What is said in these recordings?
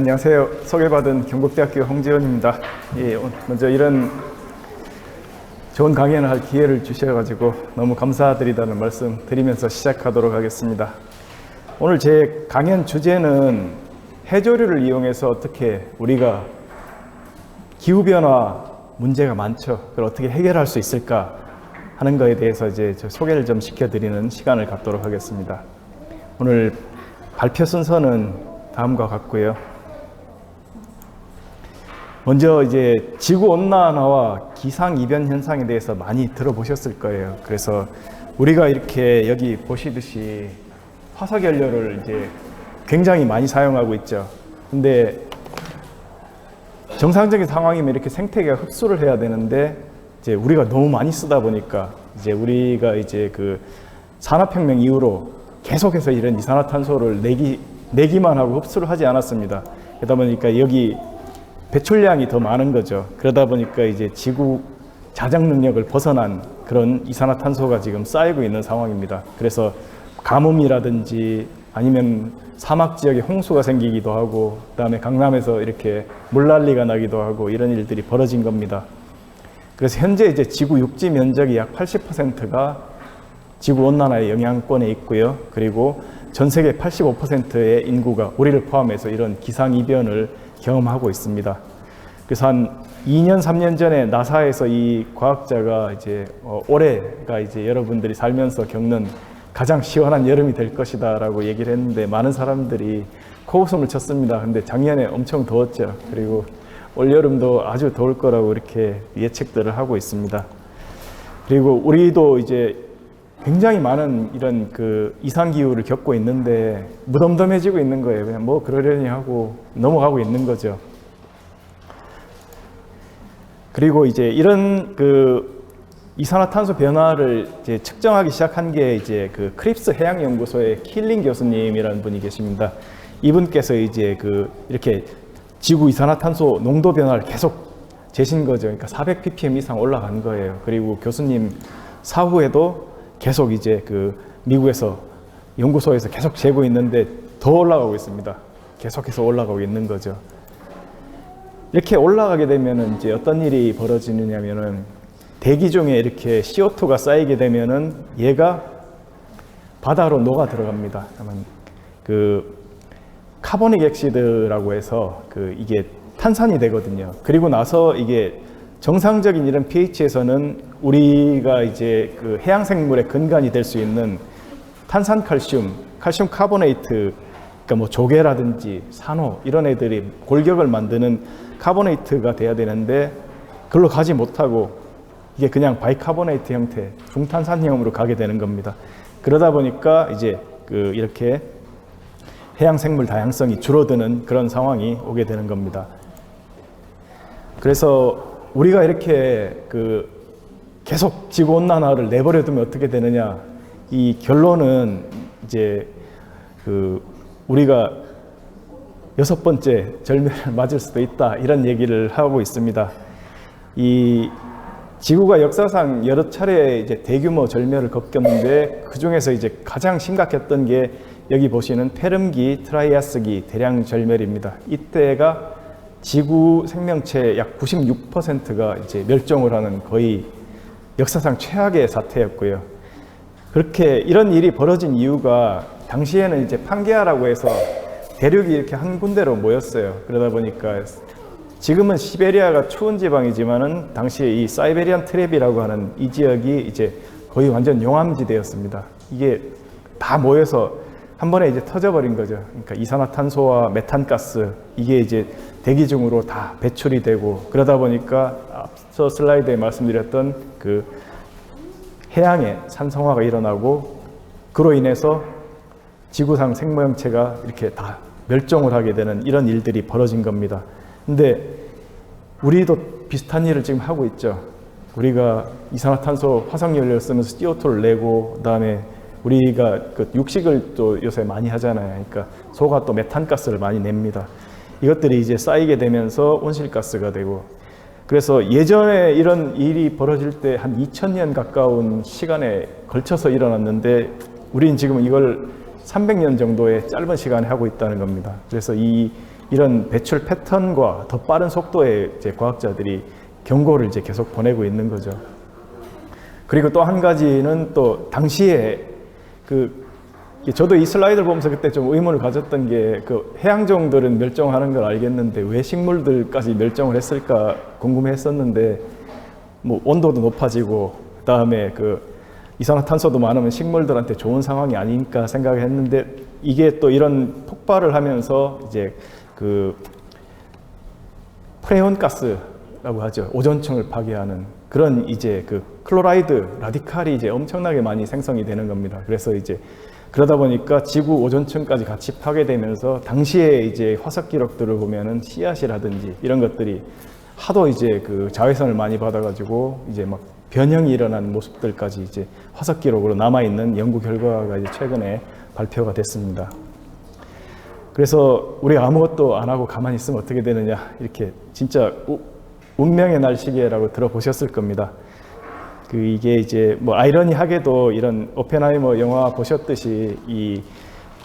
안녕하세요. 소개받은 경북대학교 홍지원입니다. 먼저 이런 좋은 강연을 할 기회를 주셔가지고 너무 감사드리다는 말씀 드리면서 시작하도록 하겠습니다. 오늘 제 강연 주제는 해조류를 이용해서 어떻게 우리가 기후변화 문제가 많죠. 그걸 어떻게 해결할 수 있을까 하는 거에 대해서 이제 소개를 좀 시켜드리는 시간을 갖도록 하겠습니다. 오늘 발표 순서는 다음과 같고요. 먼저 이제 지구 온난화와 기상 이변 현상에 대해서 많이 들어보셨을 거예요. 그래서 우리가 이렇게 여기 보시듯이 화석 연료를 이제 굉장히 많이 사용하고 있죠. 근데 정상적인 상황이면 이렇게 생태계가 흡수를 해야 되는데 이제 우리가 너무 많이 쓰다 보니까 이제 우리가 이제 그 산업혁명 이후로 계속해서 이런 이산화탄소를 내기만 하고 흡수를 하지 않았습니다. 그러다 보니까 여기 배출량이 더 많은 거죠. 그러다 보니까 이제 지구 자정 능력을 벗어난 그런 이산화탄소가 지금 쌓이고 있는 상황입니다. 그래서 가뭄이라든지 아니면 사막 지역에 홍수가 생기기도 하고, 그다음에 강남에서 이렇게 물난리가 나기도 하고 이런 일들이 벌어진 겁니다. 그래서 현재 이제 지구 육지 면적이 약 80%가 지구 온난화의 영향권에 있고요. 그리고 전 세계 85%의 인구가 우리를 포함해서 이런 기상 이변을 경험하고 있습니다. 그래서 한 2년, 3년 전에 나사에서 이 과학자가 이제 올해가 이제 여러분들이 살면서 겪는 가장 시원한 여름이 될 것이다 라고 얘기를 했는데 많은 사람들이 코웃음을 쳤습니다. 근데 작년에 엄청 더웠죠. 그리고 올여름도 아주 더울 거라고 이렇게 예측들을 하고 있습니다. 그리고 우리도 이제 굉장히 많은 이런 그 이상기후를 겪고 있는데 무덤덤해지고 있는 거예요. 그냥 뭐 그러려니 하고 넘어가고 있는 거죠. 그리고 이제 이런 그 이산화탄소 변화를 이제 측정하기 시작한 게 이제 그 크립스 해양연구소의 킬링 교수님이라는 분이 계십니다. 이분께서 이제 그 이렇게 지구 이산화탄소 농도 변화를 계속 재신 거죠. 그러니까 400ppm 이상 올라간 거예요. 그리고 교수님 사후에도 계속 이제 그 미국에서 연구소에서 계속 재고 있는데 더 올라가고 있습니다. 계속해서 올라가고 있는 거죠. 이렇게 올라가게 되면은 이제 어떤 일이 벌어지느냐면은 대기 중에 이렇게 CO2가 쌓이게 되면은 얘가 바다로 녹아 들어갑니다. 그 카보닉 액시드라고 해서 그 이게 탄산이 되거든요. 그리고 나서 이게 정상적인 이런 pH에서는 우리가 이제 그 해양 생물의 근간이 될 수 있는 탄산칼슘, 칼슘 카보네이트, 그러니까 뭐 조개라든지 산호 이런 애들이 골격을 만드는 카보네이트가 돼야 되는데 그걸로 가지 못하고 이게 그냥 바이카보네이트 형태, 중탄산형으로 가게 되는 겁니다. 그러다 보니까 이제 그 이렇게 해양 생물 다양성이 줄어드는 그런 상황이 오게 되는 겁니다. 그래서 우리가 이렇게 그 계속 지구 온난화를 내버려 두면 어떻게 되느냐, 이 결론은 이제 그 우리가 6번째 절멸을 맞을 수도 있다 이런 얘기를 하고 있습니다. 이 지구가 역사상 여러 차례 이제 대규모 절멸을 겪었는데 그 중에서 이제 가장 심각했던 게 여기 보시는 페름기 트라이아스기 대량 절멸입니다. 이때가 지구 생명체 약 96%가 이제 멸종을 하는 거의 역사상 최악의 사태였고요. 그렇게 이런 일이 벌어진 이유가 당시에는 이제 판게아라고 해서 대륙이 이렇게 한 군데로 모였어요. 그러다 보니까 지금은 시베리아가 추운 지방이지만은 당시에 이 사이베리안 트랩이라고 하는 이 지역이 이제 거의 완전 용암지대였습니다. 이게 다 모여서 한 번에 이제 터져버린 거죠. 그러니까 이산화탄소와 메탄가스 이게 이제 대기 중으로 다 배출이 되고 그러다 보니까 앞서 슬라이드에 말씀드렸던 그 해양의 산성화가 일어나고 그로 인해서 지구상 생명체가 이렇게 다 멸종을 하게 되는 이런 일들이 벌어진 겁니다. 근데 우리도 비슷한 일을 지금 하고 있죠. 우리가 이산화탄소 화석연료를 쓰면서 CO2를 내고 그다음에 우리가 그 육식을 또 요새 많이 하잖아요. 그러니까 소가 또 메탄가스를 많이 냅니다. 이것들이 이제 쌓이게 되면서 온실가스가 되고 그래서 예전에 이런 일이 벌어질 때 한 2000년 가까운 시간에 걸쳐서 일어났는데 우리는 지금 이걸 300년 정도의 짧은 시간에 하고 있다는 겁니다. 그래서 이 이런 배출 패턴과 더 빠른 속도의 이제 과학자들이 경고를 이제 계속 보내고 있는 거죠. 그리고 또 한 가지는 또 당시에 저도 이 슬라이드를 보면서 그때 좀 의문을 가졌던 게 해양종들은 멸종하는 걸 알겠는데 왜 식물들까지 멸종을 했을까 궁금했었는데 뭐 온도도 높아지고 그다음에 이산화탄소도 많으면 식물들한테 좋은 상황이 아닐까 생각했는데 이게 또 이런 폭발을 하면서 이제 프레온 가스라고 하죠. 오존층을 파괴하는 그런 이제 클로라이드 라디칼이 이제 엄청나게 많이 생성이 되는 겁니다. 그래서 이제 그러다 보니까 지구 오존층까지 같이 파괴되면서 당시에 이제 화석 기록들을 보면은 씨앗이라든지 이런 것들이 하도 이제 자외선을 많이 받아가지고 이제 막 변형이 일어난 모습들까지 이제 화석 기록으로 남아있는 연구 결과가 이제 최근에 발표가 됐습니다. 그래서 우리가 아무것도 안 하고 가만히 있으면 어떻게 되느냐, 이렇게 진짜 운명의 날 시계라고 들어보셨을 겁니다. 이게 이제 뭐 아이러니하게도 이런 오펜하이머 영화 보셨듯이 이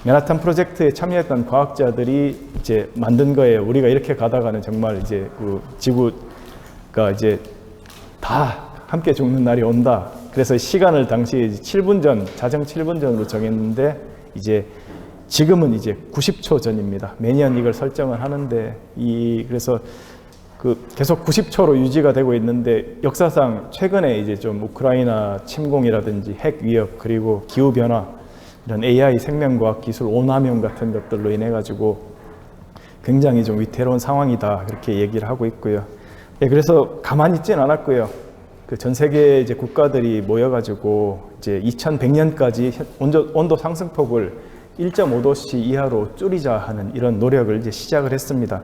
맨하탄 프로젝트에 참여했던 과학자들이 이제 만든 거예요. 우리가 이렇게 가다가는 정말 이제 지구가 이제 다 함께 죽는 날이 온다. 그래서 시간을 당시에 7분 전, 자정 7분 전으로 정했는데 이제 지금은 이제 90초 전입니다. 매년 이걸 설정을 하는데 그래서 계속 90초로 유지가 되고 있는데 역사상 최근에 이제 좀 우크라이나 침공이라든지 핵 위협 그리고 기후 변화 이런 AI 생명과학 기술 오남용 같은 것들로 인해 가지고 굉장히 좀 위태로운 상황이다 그렇게 얘기를 하고 있고요. 그래서 가만히 있진 않았고요. 전 세계 이제 국가들이 모여가지고 이제 2100년까지 온도 상승폭을 1.5도씨 이하로 줄이자 하는 이런 노력을 이제 시작을 했습니다.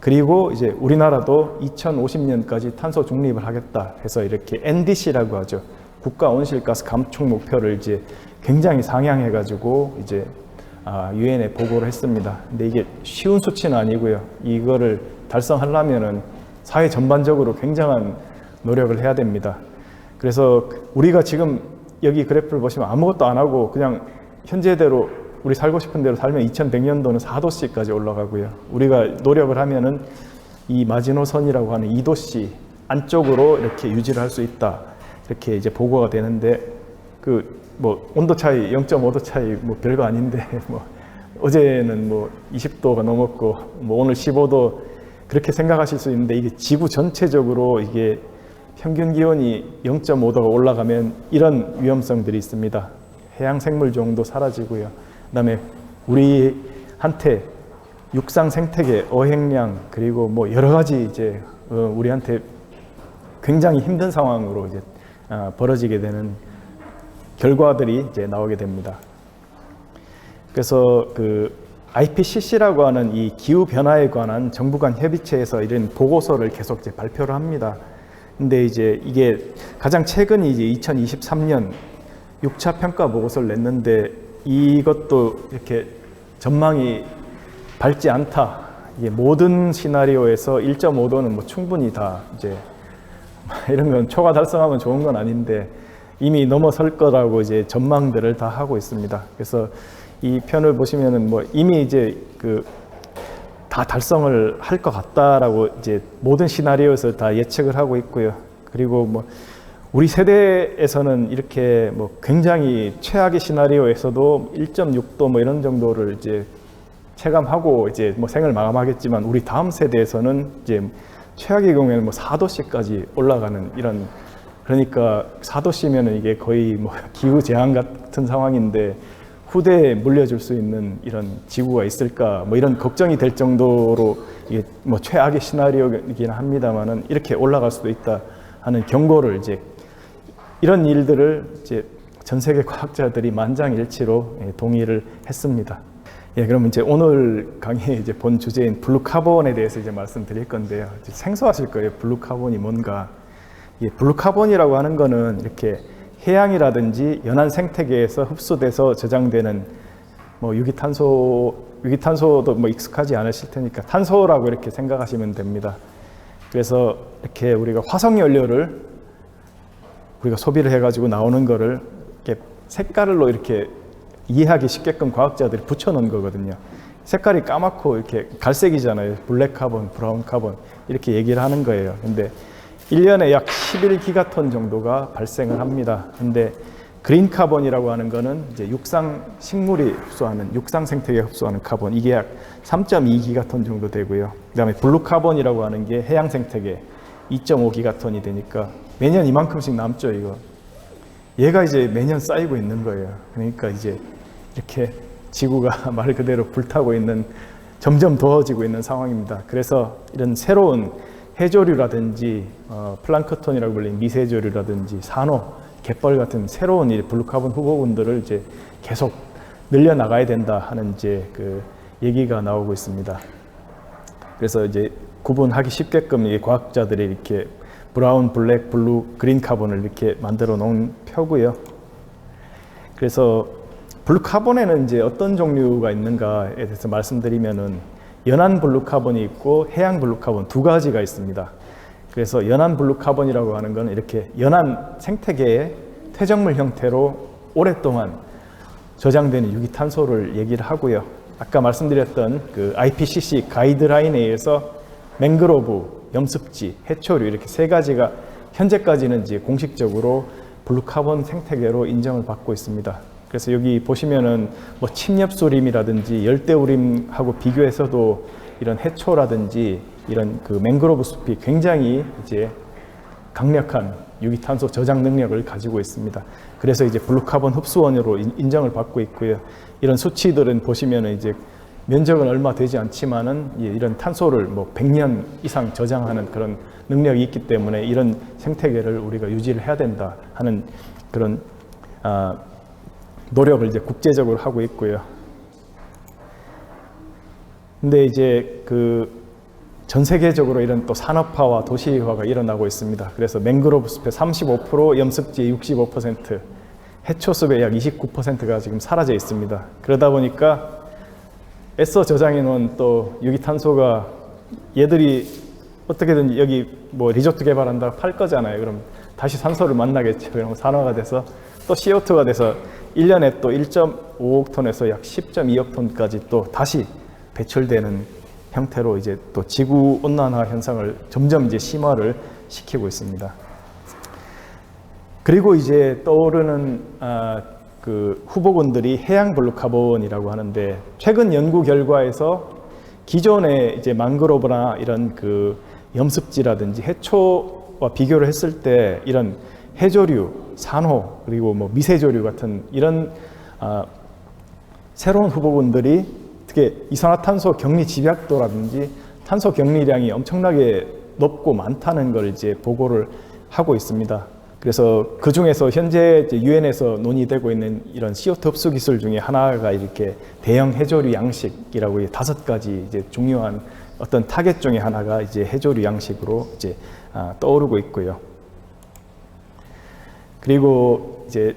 그리고 이제 우리나라도 2050년까지 탄소 중립을 하겠다 해서 이렇게 NDC라고 하죠. 국가 온실가스 감축 목표를 이제 굉장히 상향해가지고 이제 유엔에 보고를 했습니다. 근데 이게 쉬운 수치는 아니고요. 이거를 달성하려면은 사회 전반적으로 굉장한 노력을 해야 됩니다. 그래서 우리가 지금 여기 그래프를 보시면 아무것도 안 하고 그냥 현재대로 우리 살고 싶은 대로 살면 2100년도는 4도씨까지 올라가고요. 우리가 노력을 하면은 이 마지노선이라고 하는 2도씨 안쪽으로 이렇게 유지를 할 수 있다. 이렇게 이제 보고가 되는데 뭐 온도 차이 0.5도 차이 뭐 별거 아닌데 뭐 어제는 뭐 20도가 넘었고 뭐 오늘 15도 그렇게 생각하실 수 있는데 이게 지구 전체적으로 이게 평균 기온이 0.5도가 올라가면 이런 위험성들이 있습니다. 해양 생물종도 사라지고요. 그다음에 우리한테 육상 생태계, 어획량 그리고 뭐 여러 가지 이제 우리한테 굉장히 힘든 상황으로 이제 벌어지게 되는 결과들이 이제 나오게 됩니다. 그래서 IPCC라고 하는 이 기후 변화에 관한 정부 간 협의체에서 이런 보고서를 계속 이제 발표를 합니다. 근데 이제 이게 가장 최근이 이제 2023년 6차 평가 보고서를 냈는데 이것도 이렇게 전망이 밝지 않다. 이게 모든 시나리오에서 1.5도는 뭐 충분히 다 이제 이런 건 초과 달성하면 좋은 건 아닌데 이미 넘어설 거라고 이제 전망들을 다 하고 있습니다. 그래서 이 편을 보시면은 뭐 이미 이제 다 달성을 할 것 같다라고 이제 모든 시나리오에서 다 예측을 하고 있고요. 그리고 뭐 우리 세대에서는 이렇게 뭐 굉장히 최악의 시나리오에서도 1.6도 뭐 이런 정도를 이제 체감하고 이제 뭐 생을 마감하겠지만 우리 다음 세대에서는 이제 최악의 경우에는 뭐 4도씨까지 올라가는 이런 그러니까 4도씨면은 이게 거의 뭐 기후 재앙 같은 상황인데 후대에 물려줄 수 있는 이런 지구가 있을까 뭐 이런 걱정이 될 정도로 이게 뭐 최악의 시나리오이긴 합니다만은 이렇게 올라갈 수도 있다 하는 경고를 이제 이런 일들을 이제 전 세계 과학자들이 만장일치로 동의를 했습니다. 그러면 이제 오늘 강의의 이제 본 주제인 블루카본에 대해서 이제 말씀드릴 건데요. 생소하실 거예요. 블루카본이 뭔가. 블루카본이라고 하는 거는 이렇게 해양이라든지 연안 생태계에서 흡수돼서 저장되는 뭐 유기탄소도 뭐 익숙하지 않으실 테니까 탄소라고 이렇게 생각하시면 됩니다. 그래서 이렇게 우리가 화석 연료를 우리가 소비를 해가지고 나오는 거를 이렇게 색깔로 이렇게 이해하기 쉽게끔 과학자들이 붙여놓은 거거든요. 색깔이 까맣고 이렇게 갈색이잖아요. 블랙 카본, 브라운 카본 이렇게 얘기를 하는 거예요. 근데 1년에 약 11기가톤 정도가 발생을 합니다. 근데 그린 카본이라고 하는 거는 이제 육상 식물이 흡수하는, 육상 생태계가 흡수하는 카본, 이게 약 3.2기가톤 정도 되고요. 그다음에 블루 카본이라고 하는 게 해양 생태계 2.5기가톤이 되니까 매년 이만큼씩 남죠, 이거. 얘가 이제 매년 쌓이고 있는 거예요. 그러니까 이제 이렇게 지구가 말 그대로 불타고 있는, 점점 더워지고 있는 상황입니다. 그래서 이런 새로운 해조류라든지 플랑크톤이라고 불리는 미세조류라든지 산호, 갯벌 같은 새로운 이 블루카본 후보군들을 이제 계속 늘려 나가야 된다 하는 이제 그 얘기가 나오고 있습니다. 그래서 이제 구분하기 쉽게끔 이 과학자들이 이렇게 브라운, 블랙, 블루, 그린 카본을 이렇게 만들어 놓은 표고요. 그래서 블루 카본에는 이제 어떤 종류가 있는가에 대해서 말씀드리면은 연한 블루 카본이 있고 해양 블루 카본 두 가지가 있습니다. 그래서 연한 블루 카본이라고 하는 건 이렇게 연한 생태계의 퇴적물 형태로 오랫동안 저장되는 유기탄소를 얘기를 하고요. 아까 말씀드렸던 그 IPCC 가이드라인에 의해서 맹그로브, 염습지, 해초류 이렇게 세 가지가 현재까지는 이제 공식적으로 블루 카본 생태계로 인정을 받고 있습니다. 그래서 여기 보시면은 뭐 침엽수림이라든지 열대우림하고 비교해서도 이런 해초라든지 이런 그 맹그로브 숲이 굉장히 이제 강력한 유기탄소 저장 능력을 가지고 있습니다. 그래서 이제 블루카본 흡수원으로 인정을 받고 있고요. 이런 수치들은 보시면은 이제 면적은 얼마 되지 않지만은 이런 탄소를 뭐 100년 이상 저장하는 그런 능력이 있기 때문에 이런 생태계를 우리가 유지를 해야 된다 하는 그런 노력을 이제 국제적으로 하고 있고요. 근데 이제 그 전 세계적으로 이런 또 산업화와 도시화가 일어나고 있습니다. 그래서 맹그로브 숲의 35%, 염습지의 65%, 해초숲의 약 29%가 지금 사라져 있습니다. 그러다 보니까 애써 저장해 놓은 또 유기탄소가 얘들이 어떻게든 여기 뭐 리조트 개발한다 팔 거잖아요. 그럼 다시 산소를 만나겠죠. 그럼 산화가 돼서 또 CO2가 돼서 1년에 또 1.5억 톤에서 약 10.2억 톤까지 또 다시 배출되는 형태로 이제 또 지구 온난화 현상을 점점 이제 심화를 시키고 있습니다. 그리고 이제 떠오르는 그 후보군들이 해양 블루카본이라고 하는데, 최근 연구 결과에서 기존의 이제 망그로브나 이런 그 염습지라든지 해초와 비교를 했을 때 이런 해조류, 산호 그리고 뭐 미세조류 같은 이런 새로운 후보군들이 특히 이산화탄소 격리 집약도라든지 탄소 격리량이 엄청나게 높고 많다는 걸 이제 보고를 하고 있습니다. 그래서 그 중에서 현재 유엔에서 논의되고 있는 이런 CO2 흡수 기술 중에 하나가 이렇게 대형 해조류 양식이라고 5가지 이제 중요한 어떤 타겟 중에 하나가 이제 해조류 양식으로 이제 떠오르고 있고요. 그리고 이제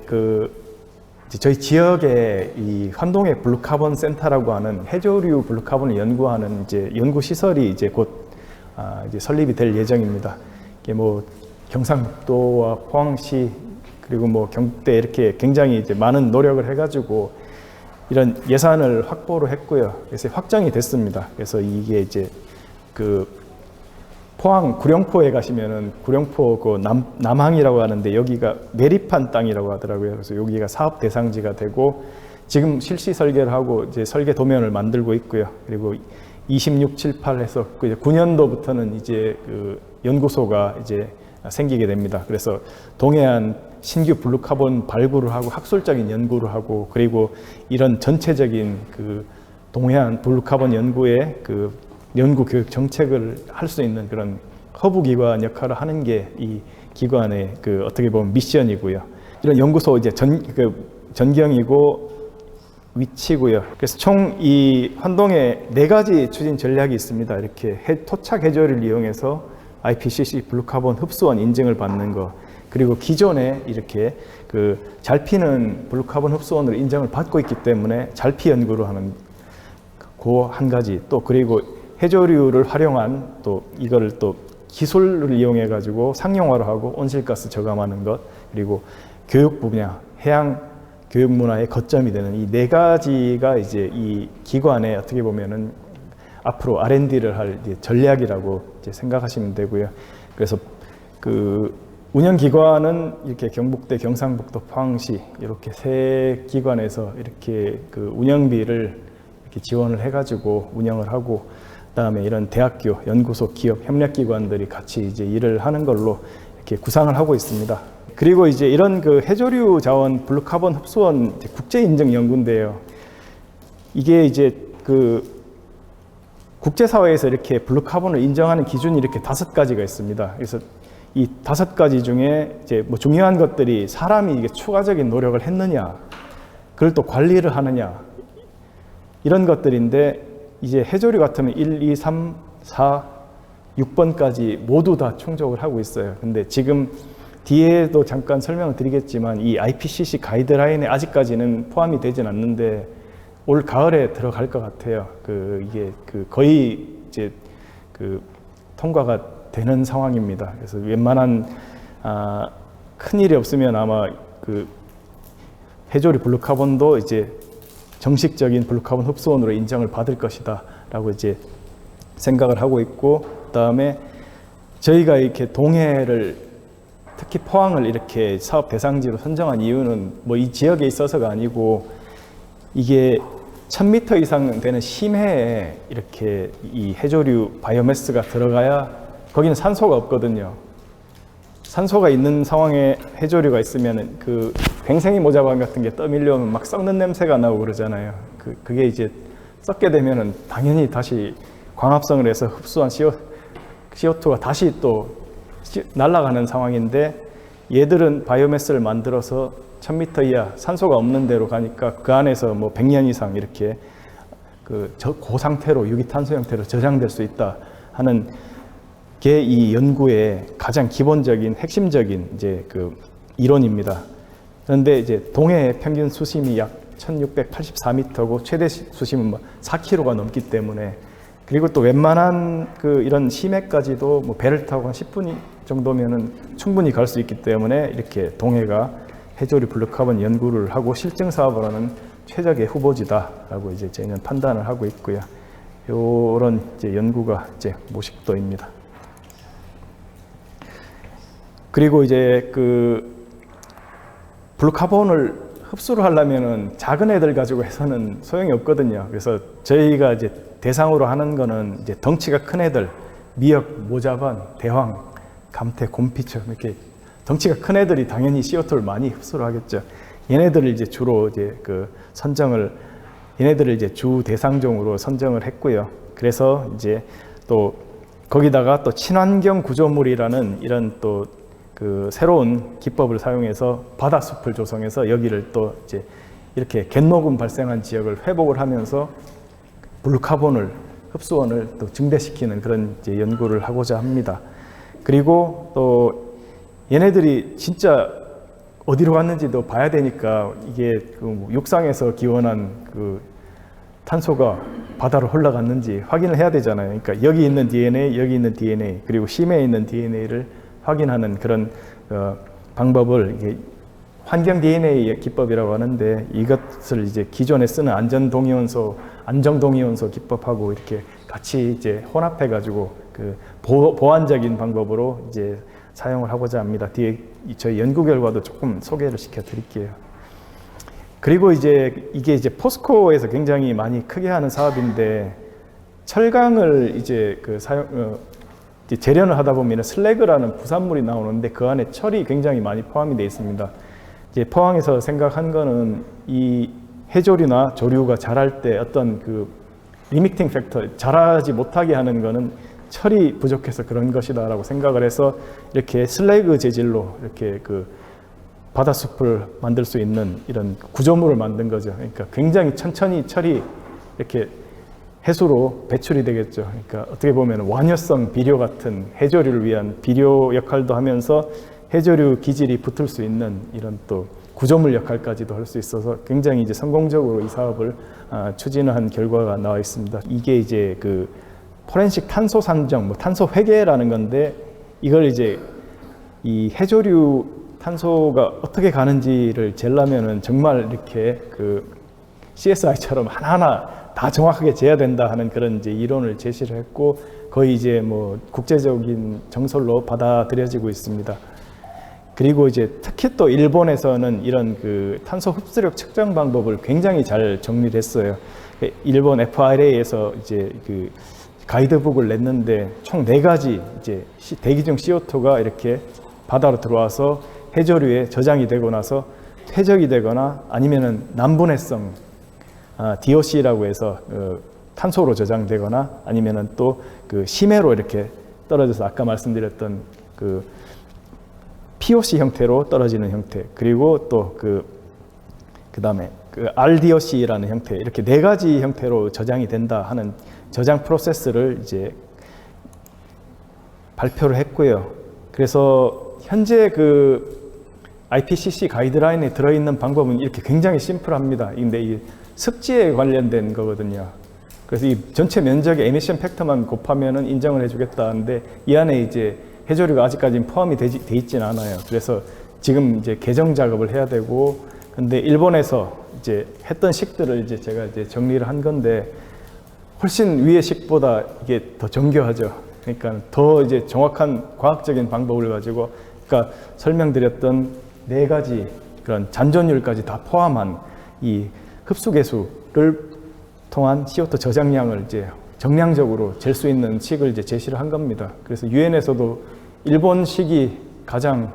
저희 지역에 이 환동의 블루카본 센터라고 하는 해조류 블루카본을 연구하는 이제 연구 시설이 이제 곧 이제 설립이 될 예정입니다. 이게 뭐 경상북도와 포항시 그리고 뭐 경북대 이렇게 굉장히 이제 많은 노력을 해가지고 이런 예산을 확보를 했고요. 그래서 확정이 됐습니다. 그래서 이게 이제 그 포항 구룡포에 가시면은 구룡포 그 남항이라고 하는데 여기가 매립한 땅이라고 하더라고요. 그래서 여기가 사업 대상지가 되고 지금 실시 설계를 하고 이제 설계 도면을 만들고 있고요. 그리고 26, 7, 8 해서 9년도부터는 이제 그 연구소가 이제 생기게 됩니다. 그래서 동해안 신규 블루카본 발굴을 하고 학술적인 연구를 하고 그리고 이런 전체적인 그 동해안 블루카본 연구의 그 연구 교육 정책을 할 수 있는 그런 허브 기관 역할을 하는 게 이 기관의 그 어떻게 보면 미션이고요. 이런 연구소 이제 전경이고 위치고요. 그래서 총 이 환동에 4가지 추진 전략이 있습니다. 이렇게 토착 해조류를 이용해서 IPCC 블루카본 흡수원 인증을 받는 거, 그리고 기존에 이렇게 그 잘 피는 블루카본 흡수원으로 인정을 받고 있기 때문에 잘피 연구를 하는 그 한 가지, 또 그리고 해조류를 활용한 또 이거를 또 기술을 이용해 가지고 상용화를 하고 온실가스 저감하는 것, 그리고 교육 분야, 해양 교육 문화의 거점이 되는 이 네 가지가 이제 이 기관의 어떻게 보면은 앞으로 R&D를 할 전략이라고 이제 생각하시면 되고요. 그래서 그 운영 기관은 이렇게 경북대, 경상북도, 포항시 이렇게 세 기관에서 이렇게 그 운영비를 이렇게 지원을 해가지고 운영을 하고, 그다음에 이런 대학교, 연구소, 기업, 협력기관들이 같이 이제 일을 하는 걸로 이렇게 구상을 하고 있습니다. 그리고 이제 이런 그 해조류 자원 블루카본 흡수원 국제 인증 연구인데요. 이게 이제 그 국제사회에서 이렇게 블루카본을 인정하는 기준이 이렇게 5가지가 있습니다. 그래서 이 5가지 중에 이제 뭐 중요한 것들이 사람이 이게 추가적인 노력을 했느냐, 그걸 또 관리를 하느냐, 이런 것들인데, 이제 해조류 같으면 1, 2, 3, 4, 6번까지 모두 다 충족을 하고 있어요. 근데 지금 뒤에도 잠깐 설명을 드리겠지만 이 IPCC 가이드라인에 아직까지는 포함이 되진 않는데 올 가을에 들어갈 것 같아요. 이게 거의 이제 통과가 되는 상황입니다. 그래서 웬만한 큰 일이 없으면 아마 해조류 블루카본도 이제 정식적인 블루카본 흡수원으로 인정을 받을 것이다라고 이제 생각을 하고 있고, 그다음에 저희가 이렇게 동해를, 특히 포항을 이렇게 사업 대상지로 선정한 이유는 뭐 이 지역에 있어서가 아니고, 이게 1000m 이상 되는 심해에 이렇게 이 해조류 바이오매스가 들어가야, 거기는 산소가 없거든요. 산소가 있는 상황에 해조류가 있으면 그 괭생이 모자반 같은 게 떠밀려오면 막 썩는 냄새가 나고 그러잖아요. 그게 이제 썩게 되면은 당연히 다시 광합성을 해서 흡수한 CO2가 다시 또 날아가는 상황인데, 얘들은 바이오매스를 만들어서 1000m 이하 산소가 없는 데로 가니까 그 안에서 뭐 100년 이상 이렇게 그 상태로 유기탄소 형태로 저장될 수 있다 하는 게 이 연구의 가장 기본적인 핵심적인 이제 그 이론입니다. 그런데 이제 동해의 평균 수심이 약 1684m고 최대 수심은 4km가 넘기 때문에, 그리고 또 웬만한 이런 심해까지도 뭐 배를 타고 한 10분 정도면은 충분히 갈 수 있기 때문에 이렇게 동해가 해조류 블루카본 연구를 하고 실증 사업으로는 최적의 후보지다라고 이제 저희는 판단을 하고 있고요. 이런 이제 연구가 이제 모식도입니다. 그리고 이제 블루카본을 흡수를 하려면은 작은 애들 가지고 해서는 소용이 없거든요. 그래서 저희가 이제 대상으로 하는 거는 이제 덩치가 큰 애들, 미역, 모자반, 대황, 감태, 곰피처, 이렇게 덩치가 큰 애들이 당연히 CO2를 많이 흡수를 하겠죠. 얘네들을 이제 주로 이제 얘네들을 이제 주 대상종으로 선정을 했고요. 그래서 이제 또 거기다가 또 친환경 구조물이라는 이런 또 새로운 기법을 사용해서 바다숲을 조성해서 여기를 또 이제 이렇게 갯녹음 발생한 지역을 회복을 하면서 블루카본을 흡수원을 또 증대시키는 그런 이제 연구를 하고자 합니다. 그리고 또 얘네들이 진짜 어디로 갔는지도 봐야 되니까 이게 육상에서 기원한 탄소가 바다로 흘러갔는지 확인을 해야 되잖아요. 그러니까 여기 있는 DNA, 여기 있는 DNA, 그리고 심해에 있는 DNA를 확인하는 그런 방법을 이게 환경 DNA 기법이라고 하는데, 이것을 이제 기존에 쓰는 안정동위원소 기법하고 이렇게 같이 이제 혼합해 가지고 보완적인 방법으로 이제 사용을 하고자 합니다. 뒤에 저희 연구 결과도 조금 소개를 시켜 드릴게요. 그리고 이제 이게 이제 포스코에서 굉장히 많이 크게 하는 사업인데, 철강을 이제 이제 재련을 하다 보면 슬래그라는 부산물이 나오는데 그 안에 철이 굉장히 많이 포함이 되어 있습니다. 이제 포항에서 생각한 거는 이 해조류나 조류가 자랄 때 어떤 리미팅 팩터, 자라지 못하게 하는 거는 철이 부족해서 그런 것이다라고 생각을 해서 이렇게 슬래그 재질로 이렇게 바다숲을 만들 수 있는 이런 구조물을 만든 거죠. 그러니까 굉장히 천천히 철이 이렇게 해수로 배출이 되겠죠. 그러니까 어떻게 보면 완효성 비료 같은 해조류를 위한 비료 역할도 하면서 해조류 기질이 붙을 수 있는 이런 또 구조물 역할까지도 할 수 있어서 굉장히 이제 성공적으로 이 사업을 추진한 결과가 나와 있습니다. 이게 이제 포렌식 탄소 산정, 탄소 회계라는 건데, 이걸 이제 이 해조류 탄소가 어떻게 가는지를 재려면은 정말 이렇게 그 CSI처럼 하나하나 다 정확하게 재야 된다 하는 그런 이제 이론을 제시를 했고 거의 이제 뭐 국제적인 정설로 받아들여지고 있습니다. 그리고 이제 특히 또 일본에서는 이런 그 탄소 흡수력 측정 방법을 굉장히 잘 정리를 했어요. 일본 FRA에서 이제 그 가이드북을 냈는데 총 4가지 이제 대기 중 CO2가 이렇게 바다로 들어와서 해조류에 저장이 되고 나서 퇴적이 되거나 아니면은 난분해성 DOC라고 해서 탄소로 저장되거나 아니면은 또 그 심해로 이렇게 떨어져서 아까 말씀드렸던 그 POC 형태로 떨어지는 형태 그리고 또 그다음에 그 RDOC라는 형태 이렇게 4가지 형태로 저장이 된다 하는 저장 프로세스를 이제 발표를 했고요. 그래서 현재 그 IPCC 가이드라인에 들어있는 방법은 이렇게 굉장히 심플합니다. 근데 이 습지에 관련된 거거든요. 그래서 이 전체 면적의 에미션 팩터만 곱하면은 인정을 해주겠다는데 이 안에 이제 해조류가 아직까지는 포함이 돼 있지는 않아요. 그래서 지금 이제 개정 작업을 해야 되고, 근데 일본에서 이제 했던 식들을 이제 제가 이제 정리를 한 건데 훨씬 위의 식보다 이게 더 정교하죠. 그러니까 더 이제 정확한 과학적인 방법을 가지고, 그러니까 설명드렸던 4가지 그런 잔존율까지 다 포함한 이 흡수 계수를 통한 CO2 저장량을 이제 정량적으로 잴 수 있는 식을 이제 제시를 한 겁니다. 그래서 유엔에서도 일본식이 가장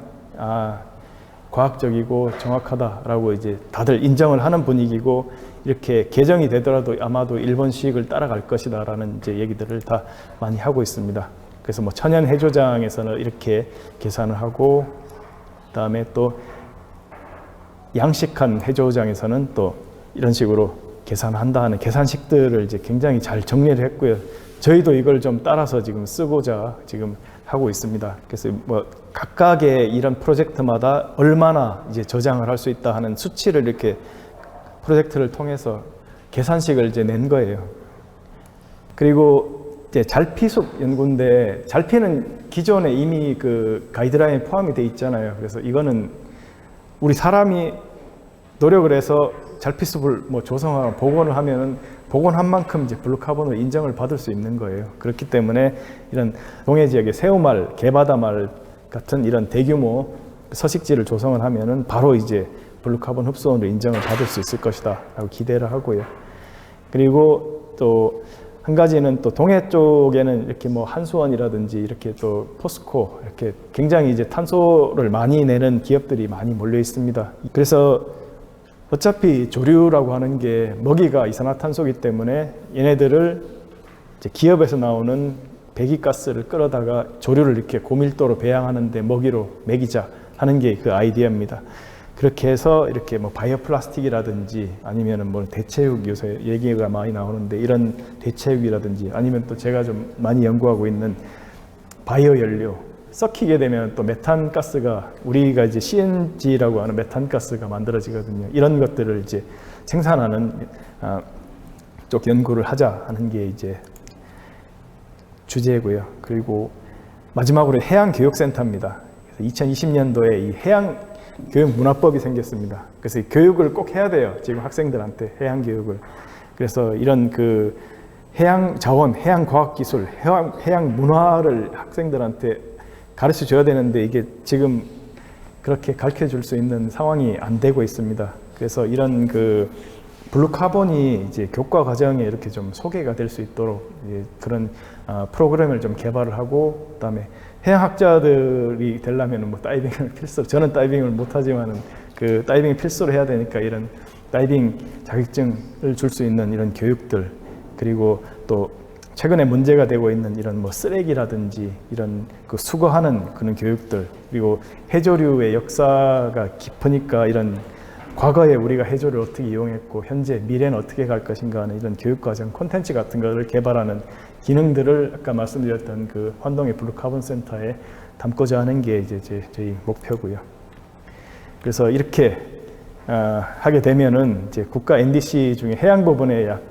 과학적이고 정확하다라고 이제 다들 인정을 하는 분위기고, 이렇게 개정이 되더라도 아마도 일본식을 따라갈 것이다라는 이제 얘기들을 다 많이 하고 있습니다. 그래서 뭐 천연 해조장에서는 이렇게 계산을 하고, 그다음에 또 양식한 해조장에서는 또 이런 식으로 계산한다 하는 계산식들을 이제 굉장히 잘 정리를 했고요. 저희도 이걸 좀 따라서 지금 쓰고자 지금 하고 있습니다. 그래서 뭐 각각의 이런 프로젝트마다 얼마나 이제 저장을 할 수 있다 하는 수치를 이렇게 프로젝트를 통해서 계산식을 이제 낸 거예요. 그리고 이제 잘피숲 연구인데, 잘피는 기존에 이미 그 가이드라인에 포함이 돼 있잖아요. 그래서 이거는 우리 사람이 노력을 해서 잘피숲을 뭐 조성하고 복원을 하면은 복원한 만큼 이제 블루카본으로 인정을 받을 수 있는 거예요. 그렇기 때문에 이런 동해 지역의 새우말, 개바다말 같은 이런 대규모 서식지를 조성을 하면은 바로 이제 블루카본 흡수원으로 인정을 받을 수 있을 것이다 라고 기대를 하고요. 그리고 또 한 가지는 또 동해 쪽에는 이렇게 뭐 한수원이라든지 이렇게 또 포스코 이렇게 굉장히 이제 탄소를 많이 내는 기업들이 많이 몰려 있습니다. 그래서 어차피 조류라고 하는 게 먹이가 이산화탄소이기 때문에 얘네들을 이제 기업에서 나오는 배기가스를 끌어다가 조류를 이렇게 고밀도로 배양하는데 먹이로 먹이자 하는 게 그 아이디어입니다. 그렇게 해서 이렇게 뭐 바이오 플라스틱이라든지 아니면은 뭐 대체육, 요새 얘기가 많이 나오는데 이런 대체육이라든지 아니면 또 제가 좀 많이 연구하고 있는 바이오 연료, 썩히게 되면 또 메탄 가스가, 우리가 이제 CNG라고 하는 메탄 가스가 만들어지거든요. 이런 것들을 이제 생산하는 쪽 연구를 하자 하는 게 이제 주제고요. 그리고 마지막으로 해양교육센터입니다. 2020년도에 이 해양교육문화법이 생겼습니다. 그래서 이 교육을 꼭 해야 돼요. 지금 학생들한테 해양교육을. 그래서 이런 그 해양자원, 해양과학기술, 해양문화를 학생들한테 가르쳐 줘야 되는데 이게 지금 그렇게 가르쳐 줄 수 있는 상황이 안 되고 있습니다. 그래서 이런 그 블루카본이 이제 교과 과정에 이렇게 좀 소개가 될 수 있도록 그런 프로그램을 좀 개발을 하고, 그다음에 해양학자들이 되려면 뭐 다이빙을 필수로, 저는 다이빙을 못하지만은 그 다이빙 필수로 해야 되니까 이런 다이빙 자격증을 줄 수 있는 이런 교육들, 그리고 또 최근에 문제가 되고 있는 이런 뭐 쓰레기라든지 이런 그 수거하는 그런 교육들, 그리고 해조류의 역사가 깊으니까 이런 과거에 우리가 해조를 어떻게 이용했고 현재 미래는 어떻게 갈 것인가 하는 이런 교육과정 콘텐츠 같은 것을 개발하는 기능들을 아까 말씀드렸던 그 환동의 블루카본 센터에 담고자 하는 게 이제 저희 목표고요. 그래서 이렇게 하게 되면은 이제 국가 NDC 중에 해양부분에 약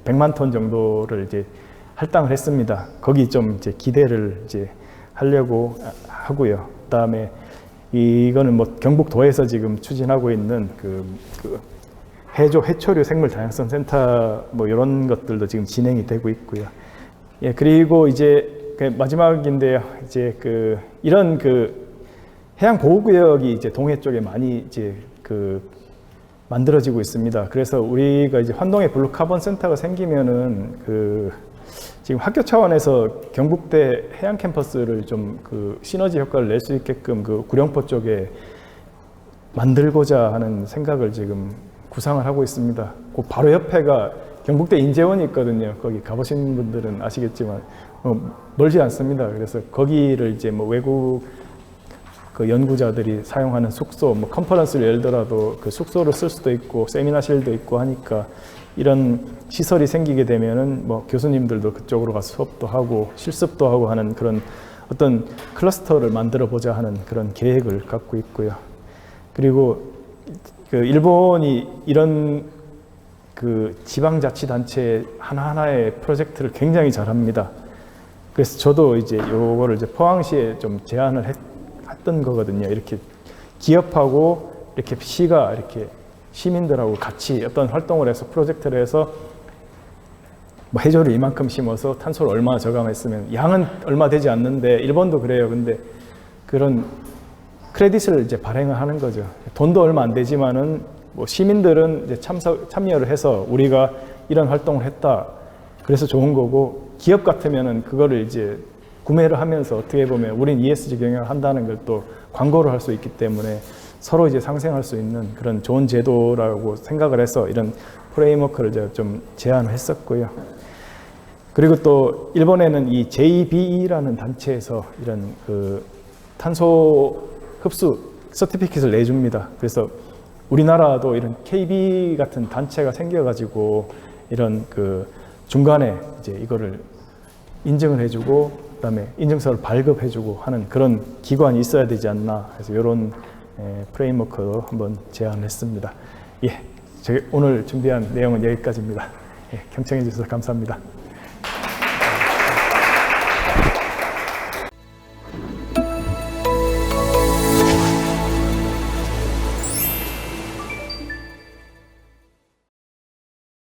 100만 톤 정도를 이제 할당을 했습니다. 거기 좀 이제 기대를 이제 하려고 하고요. 그다음에 이거는 뭐 경북도에서 지금 추진하고 있는 그 해조 해초류 생물 다양성 센터 뭐 이런 것들도 지금 진행이 되고 있고요. 예, 그리고 이제 그 마지막인데요. 이제 이런 해양 보호 구역이 이제 동해 쪽에 많이 이제 만들어지고 있습니다. 그래서 우리가 이제 환동에 블루 카본 센터가 생기면은 지금 학교 차원에서 경북대 해양 캠퍼스를 좀 시너지 효과를 낼 수 있게끔 구룡포 쪽에 만들고자 하는 생각을 지금 구상을 하고 있습니다. 그 바로 옆에가 경북대 인재원이 있거든요. 거기 가보신 분들은 아시겠지만 멀지 않습니다. 그래서 거기를 이제 뭐 외국 연구자들이 사용하는 숙소, 뭐 컨퍼런스를 열더라도 그 숙소로 쓸 수도 있고 세미나실도 있고 하니까 이런 시설이 생기게 되면은 뭐 교수님들도 그쪽으로 가서 수업도 하고 실습도 하고 하는 그런 어떤 클러스터를 만들어 보자 하는 그런 계획을 갖고 있고요. 그리고 일본이 이런 지방자치단체 하나하나의 프로젝트를 굉장히 잘합니다. 그래서 저도 이제 요거를 이제 포항시에 좀 제안을 했던 거거든요. 이렇게 기업하고 이렇게 시가 이렇게 시민들하고 같이 어떤 활동을 해서 프로젝트를 해서 뭐 해조를 이만큼 심어서 탄소를 얼마나 저감했으면 양은 얼마 되지 않는데 일본도 그래요. 근데 그런 크레딧을 이제 발행을 하는 거죠. 돈도 얼마 안 되지만은 뭐 시민들은 이제 참여를 해서 우리가 이런 활동을 했다. 그래서 좋은 거고 기업 같으면은 그거를 이제 구매를 하면서 어떻게 보면 우린 ESG 경영을 한다는 걸 또 광고를 할 수 있기 때문에 서로 이제 상생할 수 있는 그런 좋은 제도라고 생각을 해서 이런 프레임워크를 제가 좀 제안을 했었고요. 그리고 또 일본에는 이 JBE라는 단체에서 이런 탄소 흡수 서티피킷을 내줍니다. 그래서 우리나라도 이런 KB 같은 단체가 생겨가지고 이런 중간에 이제 이거를 인증을 해주고 그다음에 인증서를 발급해주고 하는 그런 기관이 있어야 되지 않나 해서 이런 프레임워크도 한번 제안했습니다. 예, 제가 오늘 준비한 내용은 여기까지입니다. 예, 경청해 주셔서 감사합니다.